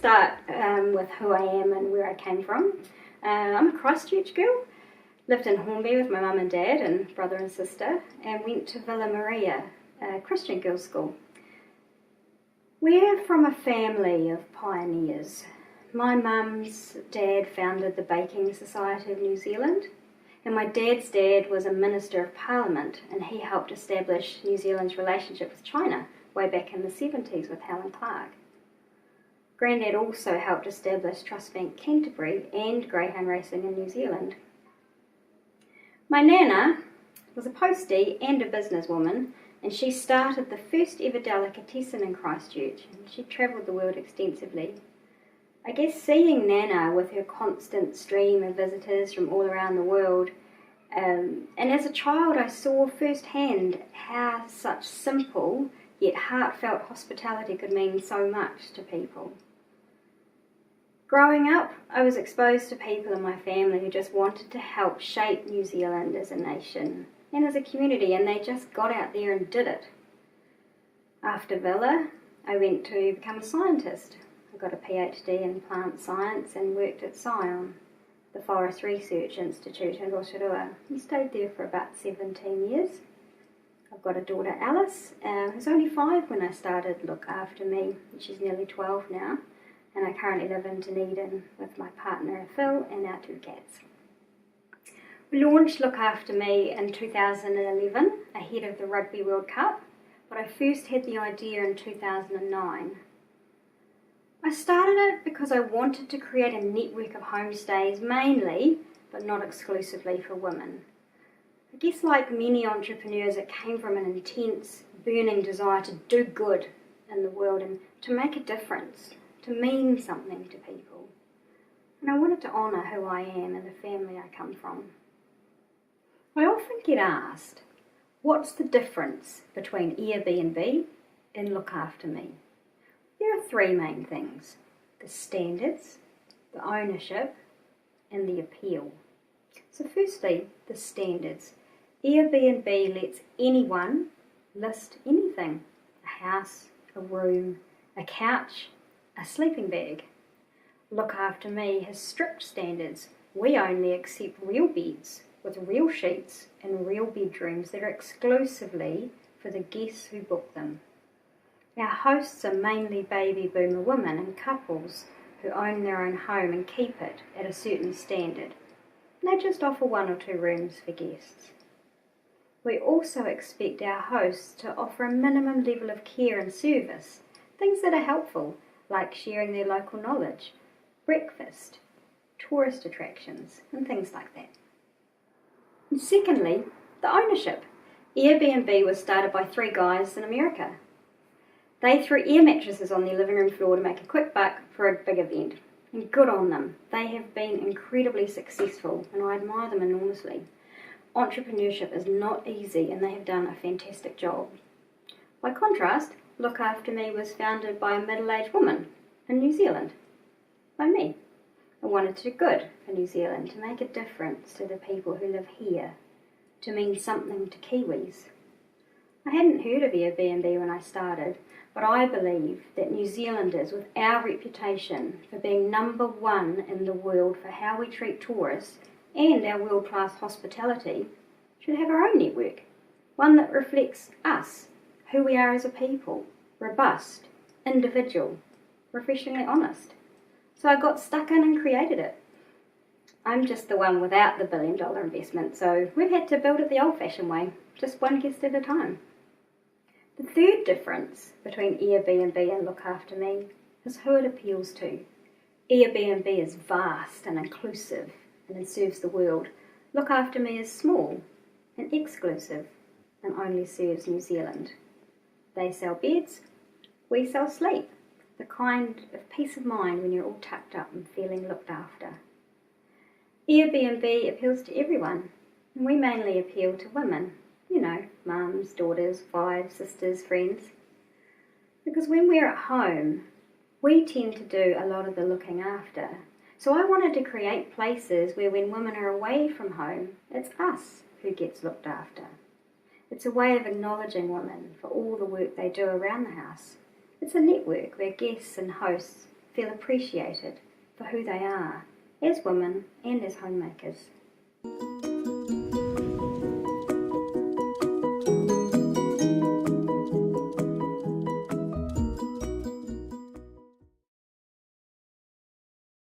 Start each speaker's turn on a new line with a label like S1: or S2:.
S1: start with who I am and where I came from. I'm a Christchurch girl, lived in Hornby with my mum and dad and brother and sister, and went to Villa Maria, a Christian girls' school. We're from a family of pioneers. My mum's dad founded the Baking Society of New Zealand, and my dad's dad was a Minister of Parliament, and he helped establish New Zealand's relationship with China way back in the 70s with Helen Clark. Grandad also helped establish Trust Bank Canterbury and greyhound racing in New Zealand. My nana was a postie and a businesswoman, and she started the first ever delicatessen in Christchurch, and she travelled the world extensively. I guess seeing Nana with her constant stream of visitors from all around the world, and as a child I saw firsthand how such simple yet heartfelt hospitality could mean so much to people. Growing up, I was exposed to people in my family who just wanted to help shape New Zealand as a nation and as a community, and they just got out there and did it. After Villa, I went to become a scientist. I got a PhD in plant science and worked at Scion, the Forest Research Institute in Rotorua, and stayed there for about 17 years. I've got a daughter, Alice, who's only 5 when I started Look After Me, and she's nearly 12 now, and I currently live in Dunedin with my partner, Phil, and our 2 cats. We launched Look After Me in 2011, ahead of the Rugby World Cup, but I first had the idea in 2009. I started it because I wanted to create a network of homestays mainly, but not exclusively, for women. I guess like many entrepreneurs, it came from an intense, burning desire to do good in the world and to make a difference, to mean something to people. And I wanted to honour who I am and the family I come from. I often get asked, what's the difference between Airbnb and Look After Me? There are 3 main things: the standards, the ownership, and the appeal. So firstly, the standards. Airbnb lets anyone list anything: a house, a room, a couch, a sleeping bag. Look After Me has strict standards. We only accept real beds with real sheets and real bedrooms that are exclusively for the guests who book them. Our hosts are mainly baby boomer women and couples who own their own home and keep it at a certain standard. They just offer 1 or 2 rooms for guests. We also expect our hosts to offer a minimum level of care and service, things that are helpful, like sharing their local knowledge, breakfast, tourist attractions, and things like that. And secondly, the ownership. Airbnb was started by 3 guys in America. They threw air mattresses on their living room floor to make a quick buck for a big event. And good on them. They have been incredibly successful, and I admire them enormously. Entrepreneurship is not easy, and they have done a fantastic job. By contrast, Look After Me was founded by a middle-aged woman in New Zealand, by me. I wanted to do good for New Zealand, to make a difference to the people who live here, to mean something to Kiwis. I hadn't heard of Airbnb when I started, but I believe that New Zealanders, with our reputation for being number 1 in the world for how we treat tourists and our world-class hospitality, should have our own network, one that reflects us, who we are as a people, robust, individual, refreshingly honest. So I got stuck in and created it. I'm just the one without the $1 billion investment, so we've had to build it the old-fashioned way, just one guest at a time. The third difference between Airbnb and Look After Me is who it appeals to. Airbnb is vast and inclusive and it serves the world. Look After Me is small and exclusive and only serves New Zealand. They sell beds, we sell sleep, the kind of peace of mind when you're all tucked up and feeling looked after. Airbnb appeals to everyone, and we mainly appeal to women. You know, mums, daughters, wives, sisters, friends. Because when we're at home, we tend to do a lot of the looking after. So I wanted to create places where when women are away from home, it's us who gets looked after. It's a way of acknowledging women for all the work they do around the house. It's a network where guests and hosts feel appreciated for who they are as women and as homemakers.